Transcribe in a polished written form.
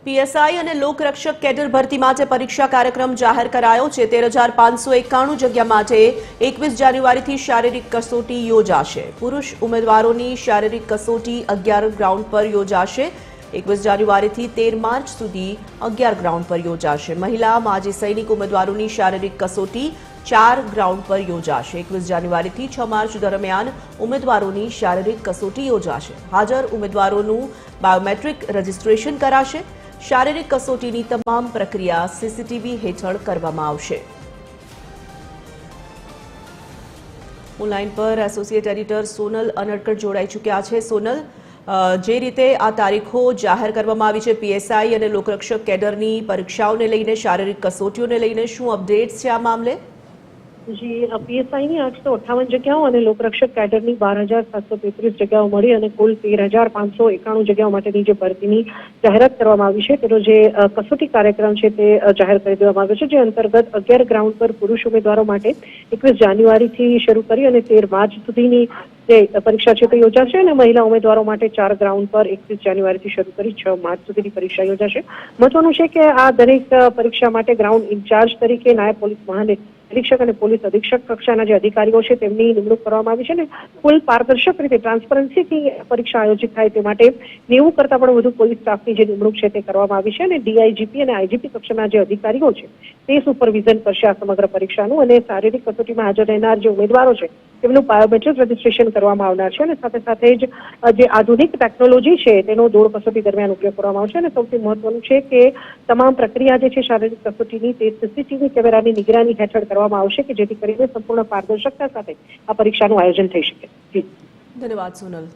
PSI અને લોકરક્ષક cadre ભરતી માટે પરીક્ષા કાર્યક્રમ જાહેર કરાયો છે। 13,591 જગ્યા માટે 21 જાન્યુઆરીથી શારીરિક કસોટી યોજાશે। પુરુષ ઉમેદવારોની શારીરિક કસોટી 11 ગ્રાઉન્ડ પર યોજાશે। 21 જાન્યુઆરીથી 13 માર્ચ સુધી 11 ગ્રાઉન્ડ પર યોજાશે। મહિલા માજી સૈનિક ઉમેદવારોની શારીરિક કસોટી 4 ગ્રાઉન્ડ પર યોજાશે। 21 જાન્યુઆરીથી 6 માર્ચ દરમિયાન ઉમેદવારોની શારીરિક કસોટી યોજાશે। હાજર ઉમેદવારોનું બાયોમેટ્રિક રજીસ્ટ્રેશન કરાશે। શારીરિક કસોટીની તમામ પ્રક્રિયા સીસીટીવી હેઠળ કરવામાં આવશે। ઓનલાઈન પર એસોસિએટ એડિટર સોનલ અનડકટ જોડાઈ ચૂક્યા છે। સોનલ, જે રીતે આ તારીખો જાહેર કરવામાં આવી છે પીએસઆઈ અને લોકરક્ષક કેડરની પરીક્ષાઓને લઈને, શારીરિક કસોટીઓને લઈને શું અપડેટ્સ છે આ મામલે? જી, પીએસઆઈ ની 858 જગ્યાઓ અને લોકરક્ષક કેડરની 12,733 જગ્યાઓ મળી અને કુલ 13,591 જગ્યાઓ માટેની જે ભરતીની જાહેરાત કરવામાં આવી છે તેનો જે કસોટી કાર્યક્રમ છે તે જાહેર કરી દેવામાં આવ્યો છે, જે અંતર્ગત 11 ગ્રાઉન્ડ પર પુરુષ ઉમેદવારો માટે 21 જાન્યુઆરીથી શરૂ કરી અને 13 માર્ચ સુધીની જે પરીક્ષા છે તે યોજાશે અને મહિલા ઉમેદવારો માટે 4 ગ્રાઉન્ડ પર 21 જાન્યુઆરીથી શરૂ કરી 6 માર્ચ સુધીની પરીક્ષા યોજાશે। મહત્વનું છે કે આ દરેક પરીક્ષા માટે ગ્રાઉન્ડ ઇન્ચાર્જ તરીકે નાયબ પોલીસ મહાનિરીક્ષક અને પોલીસ અધિક્ષક કક્ષાના જે અધિકારીઓ છે તેમની નિમણૂક કરવામાં આવી છે અને કુલ પારદર્શક રીતે ટ્રાન્સપરન્સીથી પરીક્ષા આયોજિત થાય તે માટે 90 કરતાં પણ વધુ પોલીસ સ્ટાફની જે નિમણૂક છે તે કરવામાં આવી છે અને ડીઆઈજીપી અને આઈજીપી કક્ષાના જે અધિકારીઓ છે તે સુપરવિઝન કરશે આ સમગ્ર પરીક્ષાનું અને શારીરિક કસોટીમાં હાજર રહેનાર જે ઉમેદવારો છે તેમનું બાયોમેટ્રિક રજીસ્ટ્રેશન કરવામાં આવનાર છે અને સાથે સાથે જ જે આધુનિક ટેકનોલોજી છે તેનો દોડ કસોટી દરમિયાન ઉપયોગ કરવામાં આવશે અને સૌથી મહત્વનું છે કે તમામ પ્રક્રિયા જે છે શારીરિક કસોટીની તે સીસીટીવી કેમેરાની નિગરાની હેઠળ કરવામાં આવશે કે જેથી કરીને સંપૂર્ણ પારદર્શકતા સાથે આ પરીક્ષાનું આયોજન થઈ શકે। ધન્યવાદ સોનલ।